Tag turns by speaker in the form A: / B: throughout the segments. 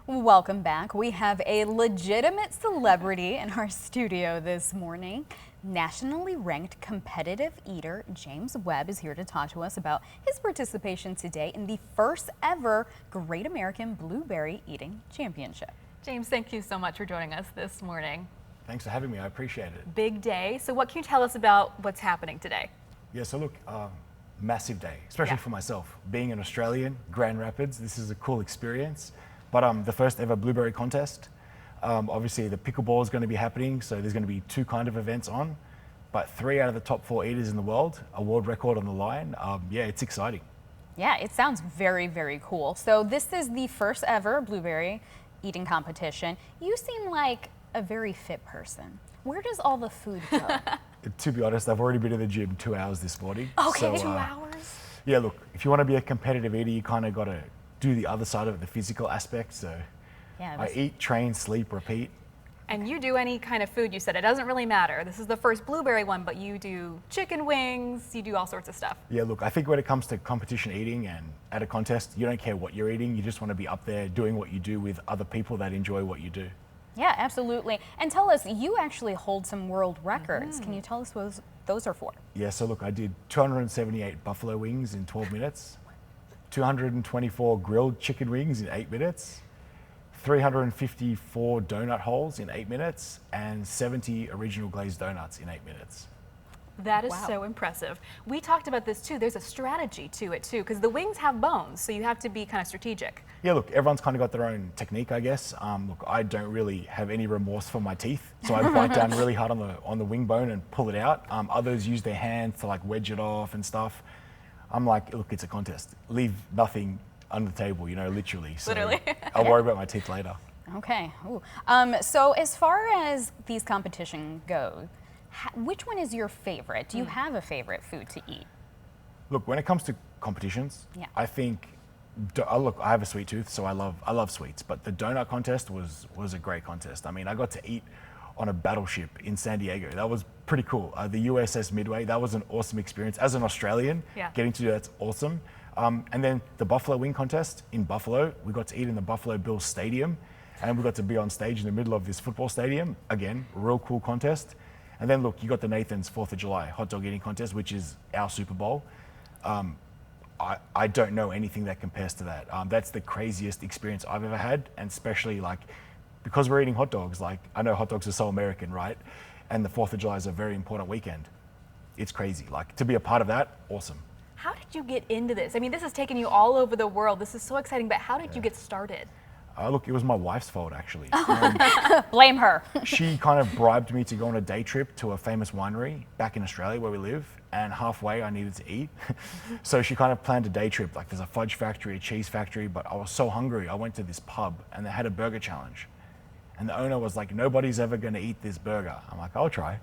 A: Welcome back. We have a legitimate celebrity in our studio this morning. Nationally ranked competitive eater James Webb is here to talk to us about his participation today in the first ever Great American Blueberry Eating Championship.
B: James, thank you so much for joining us this morning.
C: Thanks for having me. I appreciate it.
B: Big day. So what can you tell us about what's happening today?
C: Yeah, so look, massive day, especially for myself. Being an Australian, Grand Rapids, this is a cool experience. But the first ever blueberry contest. Obviously the pickleball is going to be happening, so there's going to be two kind of events on. But 3 out of the top 4 eaters in the world, a world record on the line. Yeah, it's exciting.
A: Yeah, it sounds very, very cool. So this is the first ever blueberry eating competition. You seem like a very fit person. Where does all the food go?
C: To be honest, I've already been to the gym 2 hours this morning.
A: Okay,
C: so,
A: 2 hours?
C: Yeah, look, if you want to be a competitive eater, you kind of got to do the other side of it, the physical aspect. So
A: yeah,
C: I eat, train, sleep, repeat.
B: And you do any kind of food, you said. It doesn't really matter. This is the first blueberry one, but you do chicken wings, you do all sorts of stuff.
C: Yeah, look, I think when it comes to competition eating and at a contest, you don't care what you're eating. You just want to be up there doing what you do with other people that enjoy what you do.
A: Yeah, absolutely. And tell us, you actually hold some world records. Can you tell us what those are for?
C: Yeah, so look, I did 278 buffalo wings in 12 minutes, 224 grilled chicken wings in 8 minutes, 354 donut holes in 8 minutes, and 70 original glazed donuts in 8 minutes.
B: That is so impressive. We talked about this too. There's a strategy to it too, because the wings have bones, so you have to be kind of strategic.
C: Yeah, look, everyone's kind of got their own technique, I guess. Look, I don't really have any remorse for my teeth, so I bite down really hard on the wing bone and pull it out. Others use their hands to like wedge it off and stuff. I'm like, look, it's a contest. Leave nothing on the table, you know, literally. So
B: Literally.
C: I'll worry about my teeth later.
A: Okay. Ooh. So as far as these competitions go, which one is your favorite? Do you have a favorite food to eat?
C: Look, when it comes to competitions, I think, look, I have a sweet tooth, so I love sweets. But the donut contest was a great contest. I mean, I got to eat on a battleship in San Diego. That was pretty cool. The USS Midway, that was an awesome experience. As an Australian, getting to do that's awesome. And then the buffalo wing contest in Buffalo, we got to eat in the Buffalo Bills Stadium, and we got to be on stage in the middle of this football stadium. Again, real cool contest. And then look, you got the Nathan's 4th of July hot dog eating contest, which is our Super Bowl. I don't know anything that compares to that. That's the craziest experience I've ever had, and especially like, because we're eating hot dogs, like I know hot dogs are so American, right? And the 4th of July is a very important weekend. It's crazy, like to be a part of that, awesome.
B: How did you get into this? I mean, this has taken you all over the world. This is so exciting, but how did you get started?
C: Look, it was my wife's fault, actually.
A: Blame her.
C: She kind of bribed me to go on a day trip to a famous winery back in Australia where we live, and halfway I needed to eat. So she kind of planned a day trip, like there's a fudge factory, a cheese factory, but I was so hungry, I went to this pub and they had a burger challenge. And the owner was like, nobody's ever gonna eat this burger. I'm like, I'll try.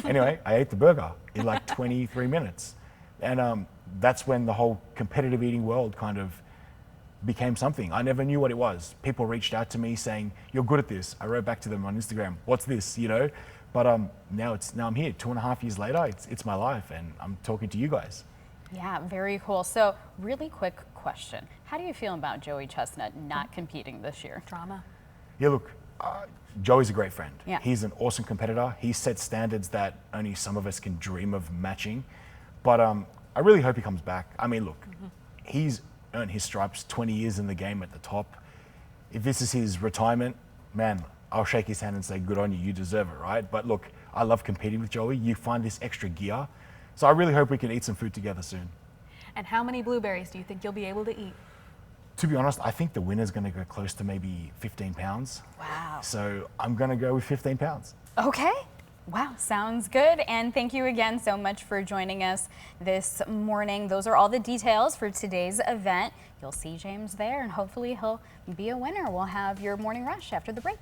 C: Anyway, I ate the burger in like 23 minutes. And that's when the whole competitive eating world kind of became something. I never knew what it was. People reached out to me saying, you're good at this. I wrote back to them on Instagram, what's this, you know? But now I'm here, 2.5 years later, it's my life and I'm talking to you guys.
A: Yeah, very cool. So really quick question. How do you feel about Joey Chestnut not competing this year?
B: Drama.
C: Yeah, look, Joey's a great friend.
A: Yeah.
C: He's an awesome competitor. He sets standards that only some of us can dream of matching. But I really hope he comes back. I mean, look, he's earned his stripes, 20 years in the game at the top. If this is his retirement, man, I'll shake his hand and say, good on you, you deserve it, right? But look, I love competing with Joey. You find this extra gear. So I really hope we can eat some food together soon.
B: And how many blueberries do you think you'll be able to eat?
C: To be honest, I think the winner's gonna go close to maybe 15 pounds.
A: Wow.
C: So I'm gonna go with 15 pounds.
A: Okay. Wow, sounds good. And thank you again so much for joining us this morning. Those are all the details for today's event. You'll see James there and hopefully he'll be a winner. We'll have your morning rush after the break.